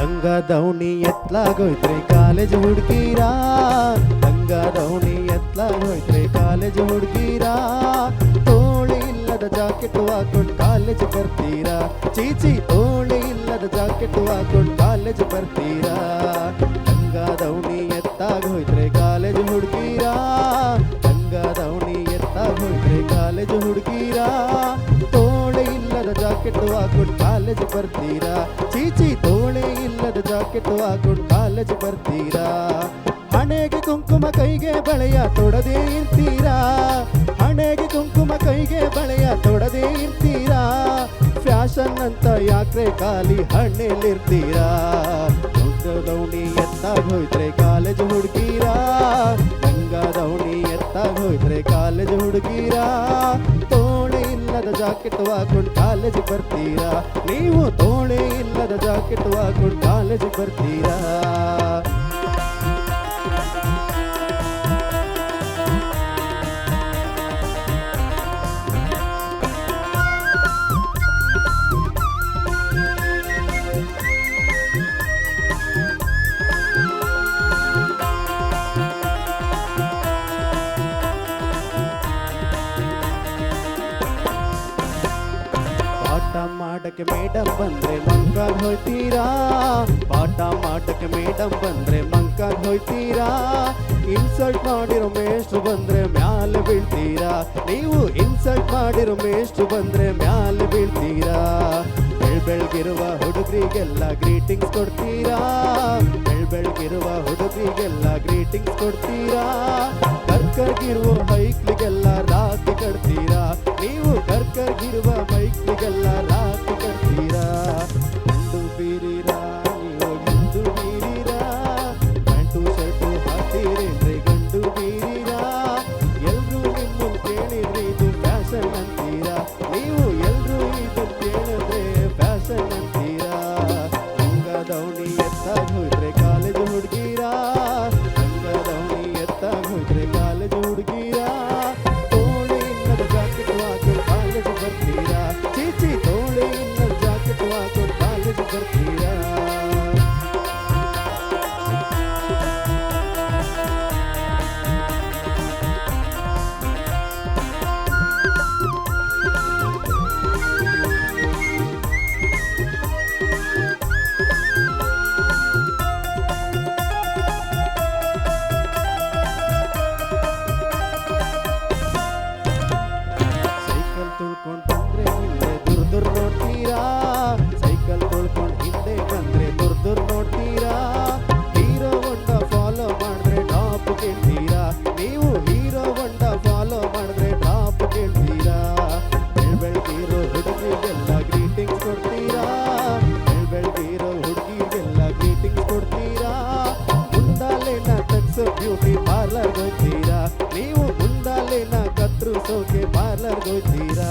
ಲಂಗ ದೌಣಿ ಎತ್ಲಾಗೋಯ್ತ್ರಿ ಕಾಲೇಜ್ ಹುಡುಗೀರಾ, ಲಂಗ ದೌಣಿ ಎತ್ಲಾಗೋಯ್ತ್ರಿ ಕಾಲೇಜ್ ಹುಡುಗೀರಾ, ತೋಳಿ ಇಲ್ಲದ ಜಾಕೆಟ್ ಹಾಕೊಂಡು ಕಾಲೇಜ್ ಬರ್ತೀರಾ, ಚೀಚಿ ತೋಳಿ ಇಲ್ಲದ ಜಾಕೆಟ್ ಹಾಕೊಂಡು ಕಾಲೇಜ್ ಬರ್ತೀರಾ. ಲಂಗ ದೌಣಿ ಎತ್ತಾಗೋಯ್ತ್ರಿ ಕಾಲೇಜ್ ಹುಡುಗೀರಾ, ಲಂಗ ದೌಣಿ ಎತ್ತಾಗೋಯ್ತ್ರಿ ಕಾಲೇಜ್ ಹುಡುಗೀರಾ, ತೋಳೆ ಇಲ್ಲದ ಜಾಕೆಟ್ ಹಾಕೊಂಡು ಕಾಲೇಜ್ ಬರ್ತೀರಾ, ಚೀಚಿ ತೋಳೆ ಇಲ್ಲದ ಜಾಕೆಟ್ ಹಾಕೊಂಡು ಕಾಲೇಜ್ ಬರ್ತೀರಾ. ಹಣೆಗೆ ಕುಂಕುಮ ಕೈಗೆ ಬಳೆಯ ತೊಡದೇ ಇರ್ತೀರಾ, ಹಣೆಗೆ ಕುಂಕುಮ ಕೈಗೆ ಬಳೆಯ ತೊಡದೇ ಇರ್ತೀರಾ, ಫ್ಯಾಷನ್ ಅಂತ ಯಾಕ್ರೆ ಖಾಲಿ ಹಣ್ಣೆಲ್ಲಿರ್ತೀರಾ. ದೌಣಿ ಎತ್ತಾಗೋಯ್ತ್ರೆ ಕಾಲೇಜ್ ಹುಡುಗೀರಾ, ಲಂಗ ದೌಣಿ ಎತ್ತಾಗೋಯ್ತ್ರೆ ಕಾಲೇಜ್ ಹುಡುಗೀರಾ, ತೋಳೆ ಇಲ್ಲದ ಜಾಕೆಟ್ ಹಾಕೊಂಡು ಕಾಲೇಜ್ ಬರ್ತೀರಾ, ನೀವು ತೋಳೆ ಇಲ್ಲದ ಜಾಕೆಟ್ ಹಾಕೊಂಡು ಕಾಲೇಜ್ ಬರ್ತೀರಾ. ಪಾಠ ಮಾಡಕ್ಕೆ ಮೇಡಮ್ ಬಂದ್ರೆ ಮಂಕಾಗ್ ಹೋಯ್ತೀರಾ, ಪಾಠ ಮಾಡಕ್ಕೆ ಮೇಡಮ್ ಬಂದ್ರೆ ಮಂಕಾಗ್ ಹೋಯ್ತೀರಾ, ಇನ್ಸಲ್ಟ್ ಮಾಡಿರೋ ಮೇಷ್ಟ್ರು ಬಂದ್ರೆ ಮ್ಯಾಲೆ ಬೀಳ್ತೀರಾ, ನೀವು ಇನ್ಸಲ್ಟ್ ಮಾಡಿರೋ ಮೇಷ್ಟ್ರು ಬಂದ್ರೆ ಮ್ಯಾಲೆ ಬೀಳ್ತೀರಾ. ಬೆಳ್ಬೆಳ್ಗಿರುವ ಹುಡುಗರಿಗೆಲ್ಲ ಗ್ರೀಟಿಂಗ್ಸ್ ಕೊಡ್ತೀರಾ, ಬೆಳ್ಬೆಳ್ಗಿರುವ ಹುಡುಗರಿಗೆಲ್ಲ ಗ್ರೀಟಿಂಗ್ಸ್ ಕೊಡ್ತೀರಾ, ಕರ್ಕರ್ಗಿರುವ ಬೈಕ್ಲಿಗೆಲ್ಲ ರಾಖಿ ಕಟ್ತೀರಾ, ನೀವು ಕರ್ಕರ್ಗಿರುವ ಬೈಕ್ಲಿಗೆಲ್ಲ ರಾಖಿ ಕಟ್ತೀರಾ. ಗಂಡು ಬೀರೀರಾ ನೀವು ಗಂಡು ಬೀರೀರಾ, ಪ್ಯಾಂಟು ಶರ್ಟು ಹಾಕ್ತೀರೇನ್ರಿ ಗಂಡು ಬೀರೀರಾ, ಎಲ್ರೂ ನಿಮ್ಮನ್ನು ಕೇಳಿದ್ರೆ ಇದು ಫ್ಯಾಷನ್ ಅಂತೀರಾ, ನೀವು ಎಲ್ರೂ ಇದು ಕೇಳಿದ್ರೆ ಫ್ಯಾಷನ್ ಅಂತೀರಾ. ಲಂಗ ದೌಣಿ ಎತ್ತಾಗೋಯ್ತ್ರೆ ಕಾಲೇಜ್ ಹುಡುಗೀರಾ, ಲಂಗ ದೌಣಿ ಎತ್ತಾಗೋಯ್ತ್ರೆ ಕಾಲೇಜ್ ಹುಡುಗೀರಾ, ತೋಳೆ ಇಲ್ಲದ ಜಾಕೆಟ್ ಹಾಕೊಂಡು ಕಾಲೇಜ್ ಬರ್ತೀರಾ, ಚೀಚಿ ತೋಳೆ ಇಲ್ಲದ ಜಾಕೆಟ್ ಹಾಕೊಂಡು ಕಾಲೇಜ್ ಬರ್ತೀರಾ. ಸೈಕಲ್ ತುಳ್ಕೊಂಡು ಬಂದ್ರೆ ಹಿಂದೆ ದುರ್ದುರ್ ನೋಡ್ತೀರಾ, ಸೈಕಲ್ ತುಳ್ಕೊಂಡು ಹಿಂದೆ ಬಂದ್ರೆ ದುರ್ದುರ್ ನೋಡ್ತೀರಾ, ಹೀರೋ ಹೊಂಡ ಫಾಲೋ ಮಾಡಿದ್ರೆ ಟಾಪ್ ಕೇಳ್ತೀರಾ, ನೀವು ಹೀರೋ ಹೊಂಡ ಫಾಲೋ ಮಾಡಿದ್ರೆ ಟಾಪ್ ಕೇಳ್ತೀರಾ. ಬೆಳ್ಬೆಳ್ಗಿರೋ ಹುಡುಗಿಗೆಲ್ಲ ಗ್ರೀಟಿಂಗ್ಸ್ ಕೊಡ್ತೀರಾ, ಬೆಳ್ಬೆಳ್ಗಿರೋ ಹುಡುಗಿಗೆಲ್ಲ ಗ್ರೀಟಿಂಗ್ಸ್ ಕೊಡ್ತೀರಾ, ಮುಂದಾಲೆನ ತಗ್ಸೋ ಬ್ಯೂಟಿ ಪಾರ್ಲರ್ಗೆ ಹೋಗ್ತೀರಾ, ನೀವು ಮುಂದಾಲೆನ ಕತ್ರಿಸೋಕೆ ಪಾರ್ಲರ್ಗೆ ಹೋಗ್ತೀರಾ.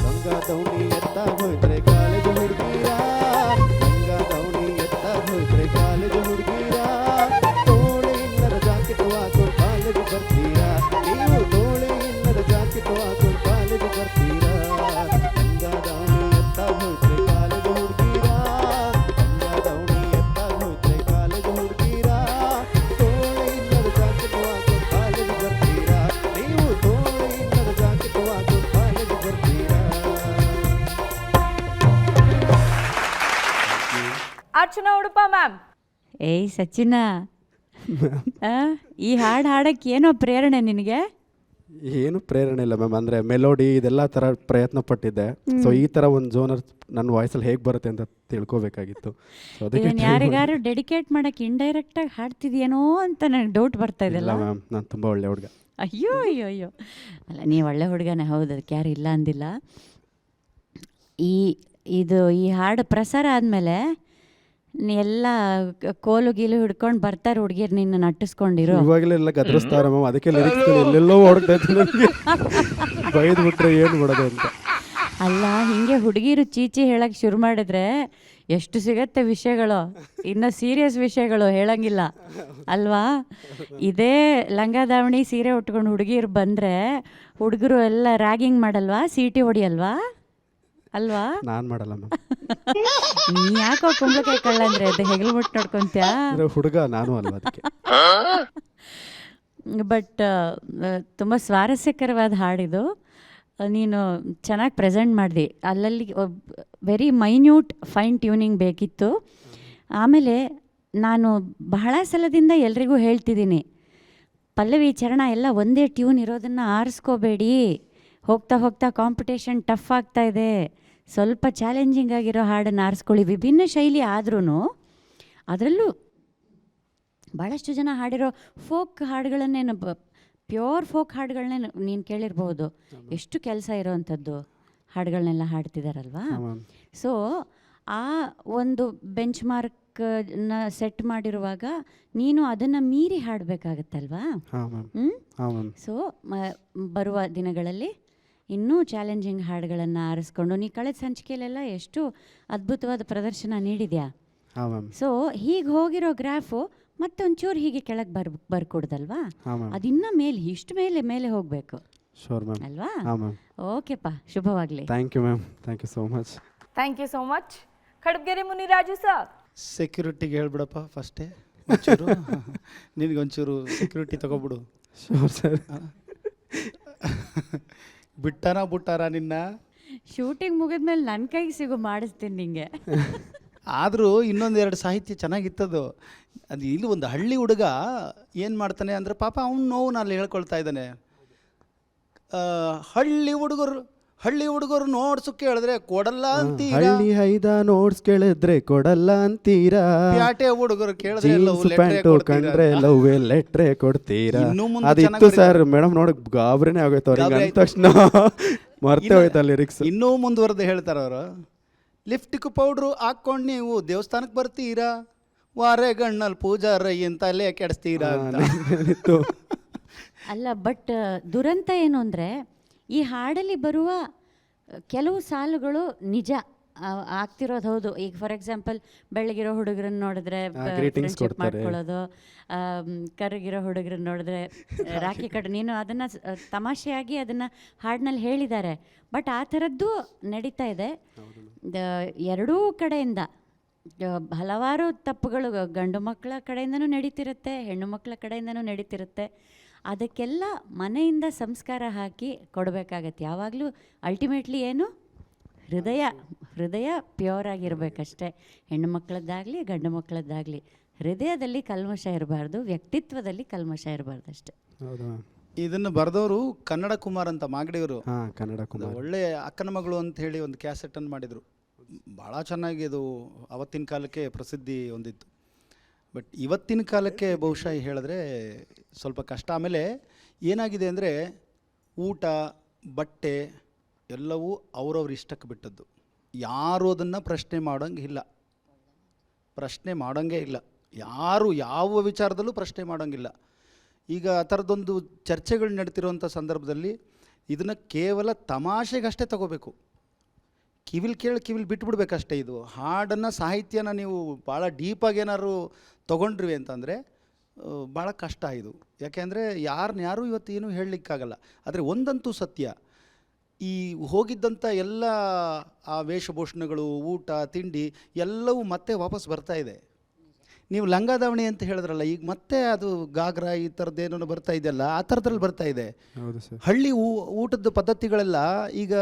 ಲಂಗ ದೌಣಿ ಎತ್ತಾಗೋಯ್ತ್ರೆ ಕಾಲೇಜ್ ಹುಡುಗೀರಾ, ಲಂಗ ದೌಣಿ ಎತ್ತಾಗೋಯ್ತ್ರೆ ಕಾಲೇಜ್ ಹುಡುಗೀರಾ, ತೋಳೆ ಇಲ್ಲದ ಜಾಕೆಟ್ ಹಾಕೊಂಡು ಕಾಲೇಜ್ ಬರ್ತೀರಾ, ನೀವು ತೋಳೆ ಇಲ್ಲದ ಜಾಕೆಟ್ ಹಾಕೊಂಡು ಕಾಲೇಜ್ ಬರ್ತೀರಾ. ಲಂಗ ದೌಣಿ ಎತ್ತಾಗೋಯ್ತ್ರೆ ಕಾಲೇಜ್ ಹುಡುಗೀರಾ, ಲಂಗ ದೌಣಿ ಎತ್ತಾಗೋಯ್ತ್ರೆ ಕಾಲೇಜ್ ಹುಡುಗೀರಾ, ತೋಳೆ ಇಲ್ಲದ ಜಾಕೆಟ್ ಹಾಕೊಂಡು ಕಾಲೇಜ್ ಬರ್ತೀರಾ, ನೀವು ತೋಳೆ ಇಲ್ಲದ ಜಾಕೆಟ್ ಹಾಕೊಂಡು ಕಾಲೇಜ್ ಬರ್ತೀರಾ. ಅರ್ಚನಾ ಉಡುಪ ಮ್ಯಾಮ್. ಏಯ್ ಸಚಿನ, ಈ ಹಾಡು ಹಾಡಕ್ಕೆ ಏನೋ ಪ್ರೇರಣೆ ನಿನಗೆ? ಏನು ಪ್ರೇರಣೆ ಇಲ್ಲ ಮ್ಯಾಮ್, ಅಂದರೆ ಮೆಲೋಡಿ ಇದೆಲ್ಲ ಥರ ಪ್ರಯತ್ನ ಪಟ್ಟಿದ್ದೆ. ಸೊ ಈ ಥರ ಒಂದು ಜೋನರ್ ನನ್ನ ವಾಯ್ಸಲ್ಲಿ ಹೇಗೆ ಬರುತ್ತೆ ಅಂತ ತಿಳ್ಕೊಬೇಕಾಗಿತ್ತು. ಸೊ ಅದಕ್ಕೆ ಇದನ್ನ ಯಾರಿಗಾರು ಡೆಡಿಕೇಟ್ ಮಾಡಕ್ಕೆ ಇಂಡೈರೆಕ್ಟಾಗಿ ಹಾಡ್ತಿದ್ಯೇನೋ ಅಂತ ನನಗೆ ಡೌಟ್ ಬರ್ತಾ ಇಲ್ಲ ಇದೆಲ್ಲ. ಮ್ಯಾಮ್, ನಾನು ತುಂಬ ಒಳ್ಳೆ ಹುಡುಗ. ಅಯ್ಯೋ ಅಯ್ಯೋ ಅಯ್ಯೋ, ಅಲ್ಲ ನೀವು ಒಳ್ಳೆ ಹುಡುಗನೇ, ಹೌದು, ಅದಕ್ಕೆ ಯಾರು ಇಲ್ಲ ಅಂದಿಲ್ಲ. ಈ ಹಾಡು ಪ್ರಸಾರ ಆದಮೇಲೆ ಎಲ್ಲ ಕೋಲು ಗೀಲು ಹಿಡ್ಕೊಂಡು ಬರ್ತಾರೆ ಹುಡುಗಿರು ನಿನ್ನ ನಟ್ಟಿಸ್ಕೊಂಡಿರೋ. ಇವಾಗಲೆಲ್ಲ ಗದರಿಸ್ತಾರ ಮ್ಯಾಮ್, ಅದಕ್ಕೆ ಲಿರಿಕ್ಸ್ ಎಲ್ಲೆಲ್ಲೋ ಓಡ್ತಾ ಇತ್ತು ನನಗೆ, ಬೈದು ಬಿಟ್ರೆ ಏನು ಮಾಡೋದು ಅಂತ. ಅಲ್ಲ, ಹಿಂಗೆ ಹುಡುಗಿರು ಚೀಚಿ ಹೇಳಕ್ಕೆ ಶುರು ಮಾಡಿದ್ರೆ ಎಷ್ಟು ಸಿಗತ್ತೆ ವಿಷಯಗಳು, ಇನ್ನು ಸೀರಿಯಸ್ ವಿಷಯಗಳು ಹೇಳಂಗಿಲ್ಲ ಅಲ್ವಾ. ಇದೇ ಲಂಗ ದಾವಣಿ ಸೀರೆ ಉಟ್ಕೊಂಡು ಹುಡುಗಿರು ಬಂದರೆ ಹುಡುಗರು ಎಲ್ಲ ರ್ಯಾಗಿಂಗ್ ಮಾಡಲ್ವಾ, ಸೀಟಿ ಹೊಡಿಯಲ್ವಾ ಅಲ್ವಾ? ನಾನು ಮಾಡಲ್ಲ ಮ್ಯಾಮ್. ನೀ ಯಾಕೋ ಕುಂಬಳಕಾಯಿ ಕಳ್ಳ ಅಂದರೆ ಅದು ಹೆಗಲು ಮುಟ್ಟು ನೋಡ್ಕೊಂತ್ಯಾ. ಅಂದ್ರೆ ಹುಡುಗ ನಾನು ಅಲ್ವಾ ಅದಕ್ಕೆ. ಬಟ್ ತುಂಬ ಸ್ವಾರಸ್ಯಕರವಾದ ಹಾಡಿದು. ನೀನು ಚೆನ್ನಾಗಿ ಪ್ರೆಸೆಂಟ್ ಮಾಡಿದೆ. ಅಲ್ಲಲ್ಲಿ ವೆರಿ ಮೈನ್ಯೂಟ್ ಫೈನ್ ಟ್ಯೂನಿಂಗ್ ಬೇಕಿತ್ತು. ಆಮೇಲೆ ನಾನು ಬಹಳ ಸಲದಿಂದ ಎಲ್ರಿಗೂ ಹೇಳ್ತಿದ್ದೀನಿ, ಪಲ್ಲವಿ ಚರಣ ಎಲ್ಲ ಒಂದೇ ಟ್ಯೂನ್ ಇರೋದನ್ನು ಆರಿಸ್ಕೋಬೇಡಿ. ಹೋಗ್ತಾ ಹೋಗ್ತಾ ಕಾಂಪಿಟೇಷನ್ ಟಫ್ ಆಗ್ತಾ ಇದೆ, ಸ್ವಲ್ಪ ಚಾಲೆಂಜಿಂಗ್ ಆಗಿರೋ ಹಾಡನ್ನು ಆರಿಸ್ಕೊಳ್ಳಿ. ವಿಭಿನ್ನ ಶೈಲಿ ಆದ್ರೂ ಅದರಲ್ಲೂ ಭಾಳಷ್ಟು ಜನ ಹಾಡಿರೋ ಫೋಕ್ ಹಾಡುಗಳನ್ನೇ, ಪ್ಯೂರ್ ಫೋಕ್ ಹಾಡುಗಳನ್ನೇ ನೀನು ಕೇಳಿರ್ಬೋದು. ಎಷ್ಟು ಕೆಲಸ ಇರೋವಂಥದ್ದು ಹಾಡುಗಳನ್ನೆಲ್ಲ ಹಾಡ್ತಿದ್ದಾರಲ್ವಾ. ಸೊ ಆ ಒಂದು ಬೆಂಚ್ ಮಾರ್ಕ್ನ ಸೆಟ್ ಮಾಡಿರುವಾಗ ನೀನು ಅದನ್ನು ಮೀರಿ ಹಾಡಬೇಕಾಗತ್ತಲ್ವಾ. ಸೊ ಬರುವ ದಿನಗಳಲ್ಲಿ ಇನ್ನೂ ಚಾಲೆಂಜಿಂಗ್ ಹಾಡುಗಳನ್ನು ಆರಿಸ್ಕೊಂಡು, ನೀ ಕಳೆದ ಸಂಚಿಕೆಯಲ್ಲೆಲ್ಲ ಎಷ್ಟು ಅದ್ಭುತವಾದ ಪ್ರದರ್ಶನ ನೀಡಿದ್ಯಾ. ಸೊ ಹೀಗೆ ಹೋಗಿರೋ ಗ್ರಾಫು ಮತ್ತೊಂಚೂರು ಹೀಗೆ ಕೆಳಗೆ ಬರ್ಕೊಡ್ದಲ್ವಾ, ಅದಿನ್ನ ಮೇಲೆ ಇಷ್ಟು ಮೇಲೆ ಹೋಗಬೇಕು ಅಲ್ವಾ. ಓಕೆಪ್ಪ, ಶುಭವಾಗಲಿ. Thank you ma'am, thank you so much. Thank you so much. Kadabagere Muniraju sir, ಸೆಕ್ಯೂರಿಟಿಗೆ ಹೇಳ್ಬಿಡಪ್ಪ ಫಸ್ಟೇ ಒಂಚೂರು. ನಿನಗೊಂಚೂರು ಸೆಕ್ಯೂರಿಟಿ ತಗೊಬಿಡು. Sure sir. ಬಿಟ್ಟಾರ ನಿನ್ನ. ಶೂಟಿಂಗ್ ಮುಗಿದ್ಮೇಲೆ ನನ್ನ ಕೈಗೆ ಸಿಗು, ಮಾಡಿಸ್ತೀನಿ ನಿಂಗೆ. ಆದರೂ ಇನ್ನೊಂದೆರಡು ಸಾಹಿತ್ಯ ಚೆನ್ನಾಗಿತ್ತದು. ಅದು ಇಲ್ಲಿ ಒಂದು ಹಳ್ಳಿ ಹುಡುಗ ಏನು ಮಾಡ್ತಾನೆ ಅಂದರೆ, ಪಾಪ ಅವ್ನು ನೋವು ಅಲ್ಲಿ ಹೇಳ್ಕೊಳ್ತಾ ಇದ್ದಾನೆ. ಹಳ್ಳಿ ಹುಡುಗರು ನೋಡ್ಸು ಕೇಳಿದ್ರೆ ಕೊಡಲ್ಲ ಅಂತೀರಾ, ಹಳ್ಳಿ ಹೈದ ನೋಡ್ಸ್ ಕೇಳಿದ್ರೆ ಕೊಡಲ್ಲ ಅಂತೀರಾ, ಪ್ಯಾಟೆ ಹುಡುಗರು ಕೇಳಿದ್ರೆ ಕಂಡ್ರೆ ಲವ್ ಲೆಟ್ರೆ ಕೊಡ್ತೀರಾ. ಅದಿತ್ತು ಸರ್ ಮೇಡಮ್, ನೋಡಕ್ ಗಾಬರಿನೇ ಆಗೋಯ್ತು ಅವ್ರಿಗೆ ಅಂದ ತಕ್ಷಣ ಮರ್ತೇ ಹೋಯ್ತಾ ಲಿರಿಕ್ಸ್. ಇನ್ನೂ ಮುಂದುವರೆದು ಹೇಳ್ತಾರೆ ಅವರು. ಲಿಫ್ಟಿಕ್ ಪೌಡ್ರು ಹಾಕ್ಕೊಂಡು ನೀವು ದೇವಸ್ಥಾನಕ್ಕೆ ಬರ್ತೀರಾ, ವಾರೆ ಗಣ್ಣಲ್ಲಿ ಪೂಜಾರೈ ಅಂತ ಅಲ್ಲೇ ಕೆಡಿಸ್ತೀರಾ ಅಂತ. ಅಲ್ಲ, ಬಟ್ ದುರಂತ ಏನು ಅಂದರೆ, ಈ ಹಾಡಲ್ಲಿ ಬರುವ ಕೆಲವು ಸಾಲುಗಳು ನಿಜ ಆಗ್ತಿರೋದು ಹೌದು. ಈಗ ಫಾರ್ ಎಕ್ಸಾಂಪಲ್, ಬೆಳಗಿರೋ ಹುಡುಗರನ್ನ ನೋಡಿದ್ರೆ ಫ್ರೆಂಡ್ಶಿಪ್ ಮಾಡ್ಕೊಳ್ಳೋದು, ಕರಗಿರೋ ಹುಡುಗರನ್ನ ನೋಡಿದ್ರೆ ರಾಖಿ ಕಟ್, ನೀನು ಅದನ್ನು ತಮಾಷೆಯಾಗಿ ಅದನ್ನು ಹಾಡಿನಲ್ಲಿ ಹೇಳಿದ್ದಾರೆ. ಬಟ್ ಆ ಥರದ್ದು ನಡೀತಾ ಇದೆ ಎರಡೂ ಕಡೆಯಿಂದ. ಹಲವಾರು ತಪ್ಪುಗಳು ಗಂಡು ಮಕ್ಕಳ ಕಡೆಯಿಂದನೂ ನಡೀತಿರುತ್ತೆ, ಹೆಣ್ಣು ಮಕ್ಕಳ ಕಡೆಯಿಂದನೂ ನಡೀತಿರುತ್ತೆ. ಅದಕ್ಕೆಲ್ಲ ಮನೆಯಿಂದ ಸಂಸ್ಕಾರ ಹಾಕಿ ಕೊಡಬೇಕಾಗತ್ತೆ. ಯಾವಾಗಲೂ ಅಲ್ಟಿಮೇಟ್ಲಿ ಏನು, ಹೃದಯ ಪ್ಯೂರ್ ಆಗಿರಬೇಕಷ್ಟೆ. ಹೆಣ್ಣು ಮಕ್ಕಳದ್ದಾಗಲಿ ಗಂಡು ಮಕ್ಕಳದ್ದಾಗಲಿ ಹೃದಯದಲ್ಲಿ ಕಲ್ಮಶ ಇರಬಾರ್ದು, ವ್ಯಕ್ತಿತ್ವದಲ್ಲಿ ಕಲ್ಮಶ ಇರಬಾರ್ದು ಅಷ್ಟೆ. ಇದನ್ನು ಬರೆದವರು ಕನ್ನಡ ಕುಮಾರ್ ಅಂತ ಮಾಗಡಿಯವರು. ಕನ್ನಡ ಕುಮಾರ್ ಒಳ್ಳೆ ಅಕ್ಕನ ಮಗಳು ಅಂತ ಹೇಳಿ ಒಂದು ಕ್ಯಾಸೆಟನ್ನು ಮಾಡಿದರು. ಭಾಳ ಚೆನ್ನಾಗಿ ಅದು ಅವತ್ತಿನ ಕಾಲಕ್ಕೆ ಪ್ರಸಿದ್ಧಿ ಹೊಂದಿತ್ತು. ಬಟ್ ಇವತ್ತಿನ ಕಾಲಕ್ಕೆ ಬಹುಶಃ ಹೇಳಿದ್ರೆ ಸ್ವಲ್ಪ ಕಷ್ಟ. ಆಮೇಲೆ ಏನಾಗಿದೆ ಅಂದರೆ, ಊಟ ಬಟ್ಟೆ ಎಲ್ಲವೂ ಅವ್ರವ್ರ ಇಷ್ಟಕ್ಕೆ ಬಿಟ್ಟದ್ದು. ಯಾರು ಅದನ್ನು ಪ್ರಶ್ನೆ ಮಾಡೋಂಗೇ ಇಲ್ಲ. ಯಾರು ಯಾವ ವಿಚಾರದಲ್ಲೂ ಪ್ರಶ್ನೆ ಮಾಡೋಂಗಿಲ್ಲ. ಈಗ ಆ ಥರದೊಂದು ಚರ್ಚೆಗಳು ನಡೀತಿರೋಂಥ ಸಂದರ್ಭದಲ್ಲಿ ಇದನ್ನು ಕೇವಲ ತಮಾಷೆಗಷ್ಟೇ ತಗೋಬೇಕು. ಕಿವಿಲ್ ಬಿಟ್ಬಿಡ್ಬೇಕಷ್ಟೇ. ಇದು ಹಾಡನ್ನು, ಸಾಹಿತ್ಯನ ನೀವು ಭಾಳ ಡೀಪಾಗಿ ಏನಾದ್ರು ತೊಗೊಂಡ್ರಿ ಅಂತಂದರೆ ಭಾಳ ಕಷ್ಟ ಇದು. ಯಾಕೆಂದರೆ ಯಾರು ಇವತ್ತು ಏನೂ ಹೇಳಲಿಕ್ಕಾಗಲ್ಲ. ಆದರೆ ಒಂದಂತೂ ಸತ್ಯ, ಈ ಹೋಗಿದ್ದಂಥ ಎಲ್ಲ ಆ ವೇಷಭೂಷಣಗಳು, ಊಟ ತಿಂಡಿ ಎಲ್ಲವೂ ಮತ್ತೆ ವಾಪಸ್ ಬರ್ತಾ ಇದೆ. ನೀವು ಲಂಗಾದಾವಣಿ ಅಂತ ಹೇಳಿದ್ರಲ್ಲ, ಈಗ ಮತ್ತೆ ಅದು ಗಾಗ್ರಾ ಈ ಥರದ್ದೇನೋ ಬರ್ತಾ ಇದೆಯಲ್ಲ, ಆ ಥರದ್ರಲ್ಲಿ ಬರ್ತಾ ಇದೆ. ಹಳ್ಳಿ ಊಟದ ಪದ್ಧತಿಗಳೆಲ್ಲ ಈಗ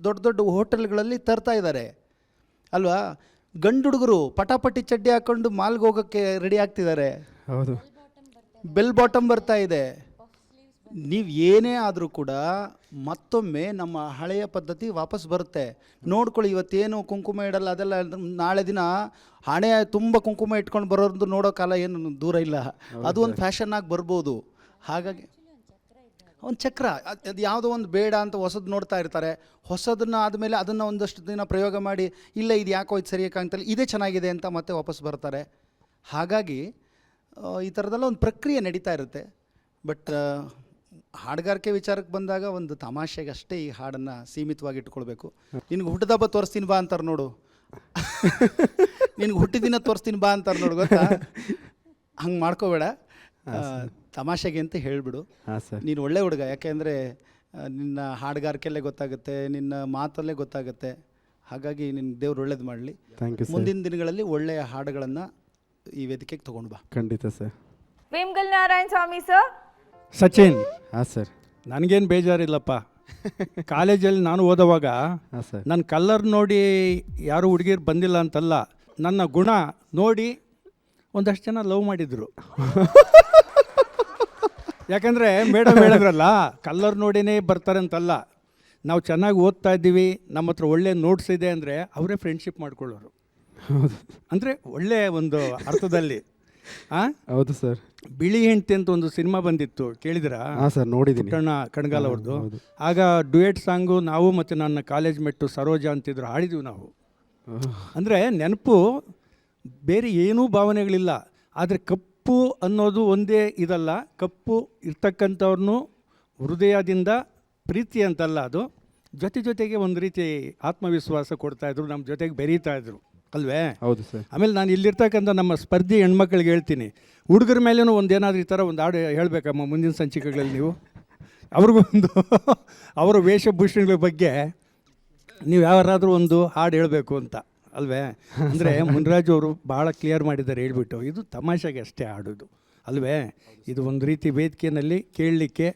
ದೊಡ್ಡ ದೊಡ್ಡ ಹೋಟೆಲ್ಗಳಲ್ಲಿ ತರ್ತಾ ಇದ್ದಾರೆ ಅಲ್ವಾ. ಗಂಡು ಹುಡುಗರು ಪಟಾಪಟಿ ಚಡ್ಡಿ ಹಾಕ್ಕೊಂಡು ಮಾಲ್ಗೆ ಹೋಗೋಕ್ಕೆ ರೆಡಿ ಆಗ್ತಿದ್ದಾರೆ. ಹೌದು, ಬೆಲ್ ಬಾಟಮ್ ಬರ್ತಾ ಇದೆ. ನೀವು ಏನೇ ಆದರೂ ಕೂಡ ಮತ್ತೊಮ್ಮೆ ನಮ್ಮ ಹಳೆಯ ಪದ್ಧತಿ ವಾಪಸ್ ಬರುತ್ತೆ. ನೋಡ್ಕೊಳ್ಳಿ, ಇವತ್ತೇನು ಕುಂಕುಮ ಇಡಲ್ಲ ಅದೆಲ್ಲ, ನಾಳೆ ದಿನ ಹಣೆ ತುಂಬ ಕುಂಕುಮ ಇಟ್ಕೊಂಡು ಬರೋದು ನೋಡೋ ಕಾಲ ಏನು ದೂರ ಇಲ್ಲ. ಅದು ಒಂದು ಫ್ಯಾಷನ್ನಾಗಿ ಬರ್ಬೋದು. ಹಾಗಾಗಿ ಒಂದು ಚಕ್ರ, ಅದು ಯಾವುದೋ ಒಂದು ಬೇಡ ಅಂತ ಹೊಸದು ನೋಡ್ತಾ ಇರ್ತಾರೆ. ಹೊಸದನ್ನು ಆದಮೇಲೆ ಅದನ್ನು ಒಂದಷ್ಟು ದಿನ ಪ್ರಯೋಗ ಮಾಡಿ, ಇಲ್ಲ ಇದು ಯಾಕೋ ಇದು ಸರಿಯಾಗಿ ಕಾಣ್ತಲ್ಲ, ಇದೇ ಚೆನ್ನಾಗಿದೆ ಅಂತ ಮತ್ತೆ ವಾಪಸ್ ಬರ್ತಾರೆ. ಹಾಗಾಗಿ ಈ ಥರದೆಲ್ಲ ಒಂದು ಪ್ರಕ್ರಿಯೆ ನಡೀತಾ ಇರುತ್ತೆ. ಬಟ್ ಹಾಡುಗಾರಿಕೆ ವಿಚಾರಕ್ಕೆ ಬಂದಾಗ ಒಂದು ತಮಾಷೆಗೆ ಅಷ್ಟೇ ಈ ಹಾಡನ್ನು ಸೀಮಿತವಾಗಿ ಇಟ್ಕೊಳ್ಬೇಕು. ನಿನ್ಗೆ ಹುಟ್ಟಿದಬ್ಬ ತೋರಿಸ್ತೀನಿ ಬಾ ಅಂತಾರೆ ನೋಡು, ನಿನ್ಗೆ ಹುಟ್ಟಿದಿನ ತೋರಿಸ್ತೀನಿ ಬಾ ಅಂತಾರೆ ನೋಡು, ಗೊತ್ತಾ? ಹಂಗೆ ಮಾಡ್ಕೋಬೇಡ, ತಮಾಷೆಗೆ ಅಂತ ಹೇಳಿಬಿಡು. ನೀನು ಒಳ್ಳೆ ಹುಡುಗ, ಯಾಕೆಂದರೆ ನಿನ್ನ ಹಾಡುಗಾರಿಕೆಯಲ್ಲೇ ಗೊತ್ತಾಗುತ್ತೆ, ನಿನ್ನ ಮಾತಲ್ಲೇ ಗೊತ್ತಾಗುತ್ತೆ. ಹಾಗಾಗಿ ನಿನ್ನ ದೇವ್ರು ಒಳ್ಳೇದು ಮಾಡಲಿ. Thank you sir. ಮುಂದಿನ ದಿನಗಳಲ್ಲಿ ಒಳ್ಳೆಯ ಹಾಡುಗಳನ್ನು ಈ ವೇದಿಕೆಗೆ ತೊಗೊಂಡು ಬಾ. ಖಂಡಿತ ಸರ್. ವೇಮಗಲ್ ನಾರಾಯಣ ಸ್ವಾಮಿ ಸರ್. ಸಚಿನ್, ಹಾಂ ಸರ್. ನನಗೇನು ಬೇಜಾರಿಲ್ಲಪ್ಪ. ಕಾಲೇಜಲ್ಲಿ ನಾನು ಓದುವಾಗ ಹಾಂ ಸರ್. ನನ್ನ ಕಲ್ಲರ್ ನೋಡಿ ಯಾರು ಹುಡುಗಿರು ಬಂದಿಲ್ಲ ಅಂತಲ್ಲ, ನನ್ನ ಗುಣ ನೋಡಿ ಒಂದಷ್ಟು ಜನ ಲವ್ ಮಾಡಿದರು. ಯಾಕಂದರೆ ಮೇಡಮ್ ಹೇಳಿದ್ರಲ್ಲ, ಕಲ್ಲರ್ ನೋಡಿನೇ ಬರ್ತಾರೆ ಅಂತಲ್ಲ. ನಾವು ಚೆನ್ನಾಗಿ ಓದ್ತಾ ಇದ್ದೀವಿ, ನಮ್ಮ ಹತ್ರ ಒಳ್ಳೆ ನೋಟ್ಸ್ ಇದೆ ಅಂದರೆ ಅವರೇ ಫ್ರೆಂಡ್ಶಿಪ್ ಮಾಡ್ಕೊಳ್ಳೋರು. ಅಂದರೆ ಒಳ್ಳೆಯ ಒಂದು ಅರ್ಥದಲ್ಲಿ. ಹೌದು ಸರ್. ಬಿಳಿ ಹೆಂಡತಿ ಅಂತ ಒಂದು ಸಿನಿಮಾ ಬಂದಿತ್ತು, ಕೇಳಿದ್ರಾ? ಹಾಂ ಸರ್, ನೋಡಿದ್ದೀನಿ. ಪುಟ್ಟಣ್ಣ ಕಣಗಾಲ್ ಅವ್ರದ್ದು. ಹೌದು. ಆಗ ಡ್ಯುಯೆಟ್ ಸಾಂಗು ನಾವು ಮತ್ತು ನನ್ನ ಕಾಲೇಜ್ ಮೆಟ್ಟು ಸರೋಜಾ ಅಂತಿದ್ರು, ಹಾಡಿದ್ವಿ ನಾವು. ಅಂದರೆ ನೆನಪು ಬೇರೆ ಏನೂ ಭಾವನೆಗಳಿಲ್ಲ. ಆದರೆ ಕಪ್ಪು ಅನ್ನೋದು ಒಂದೇ ಇದಲ್ಲ, ಕಪ್ಪು ಇರ್ತಕ್ಕಂಥವ್ರನ್ನೂ ಹೃದಯದಿಂದ ಪ್ರೀತಿ ಅಂತಲ್ಲ, ಅದು ಜೊತೆಗೆ ಒಂದು ರೀತಿ ಆತ್ಮವಿಶ್ವಾಸ ಕೊಡ್ತಾಯಿದ್ರು, ನಮ್ಮ ಜೊತೆಗೆ ಬೆರೀತಾಯಿದ್ರು ಅಲ್ವೇ? ಹೌದು ಸರ್. ಆಮೇಲೆ ನಾನು ಇಲ್ಲಿರ್ತಕ್ಕಂಥ ನಮ್ಮ ಸ್ಪರ್ಧಿ ಹೆಣ್ಮಕ್ಳಿಗೆ ಹೇಳ್ತೀನಿ, ಹುಡುಗರ ಮೇಲೇನೂ ಒಂದು ಏನಾದರೂ ಈ ಥರ ಒಂದು ಹಾಡು ಹೇಳಬೇಕಮ್ಮ ಮುಂದಿನ ಸಂಚಿಕೆಗಳಲ್ಲಿ ನೀವು. ಅವ್ರಿಗೊಂದು ಅವರ ವೇಷಭೂಷಣಗಳ ಬಗ್ಗೆ ನೀವು ಯಾರಾದರೂ ಒಂದು ಹಾಡು ಹೇಳಬೇಕು ಅಂತ ಅಲ್ವೇ? ಅಂದರೆ ಮುನ್ರಾಜು ಅವರು ಭಾಳ ಕ್ಲಿಯರ್ ಮಾಡಿದ್ದಾರೆ ಹೇಳ್ಬಿಟ್ಟು, ಇದು ತಮಾಷೆಗೆ ಅಷ್ಟೇ ಹಾಡೋದು ಅಲ್ವೇ? ಇದು ಒಂದು ರೀತಿ ವೇದಿಕೆಯಲ್ಲಿ ಕೇಳಲಿಕ್ಕೆ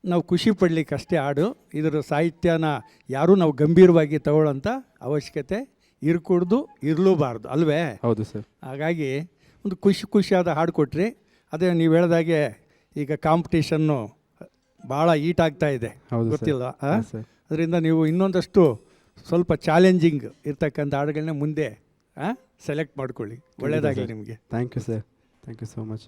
ನಾವು ಖುಷಿ ಪಡಲಿಕ್ಕೆ ಅಷ್ಟೇ ಹಾಡು. ಇದರ ಸಾಹಿತ್ಯನ ಯಾರೂ ನಾವು ಗಂಭೀರವಾಗಿ ತಗೊಳ್ಳೋಂಥ ಅವಶ್ಯಕತೆ ಇರ್ಕೂಡ್ದು, ಇರಲೂಬಾರ್ದು ಅಲ್ವೇ? ಹೌದು ಸರ್. ಹಾಗಾಗಿ ಒಂದು ಖುಷಿಯಾದ ಹಾಡು ಕೊಟ್ರಿ. ಅದೇ ನೀವು ಹೇಳ್ದಾಗೆ ಈಗ ಕಾಂಪಿಟೇಷನ್ನು ಭಾಳ ಹೀಟ್ ಆಗ್ತಾ ಇದೆ, ಗೊತ್ತಿಲ್ಲ. ಅದರಿಂದ ನೀವು ಇನ್ನೊಂದಷ್ಟು ಸ್ವಲ್ಪ ಚಾಲೆಂಜಿಂಗ್ ಇರ್ತಕ್ಕಂಥ ಹಾಡುಗಳನ್ನ ಮುಂದೆ ಸೆಲೆಕ್ಟ್ ಮಾಡ್ಕೊಳ್ಳಿ. ಒಳ್ಳೆಯದಾಗಲಿ ನಿಮಗೆ. Thank you sir. Thank you so much.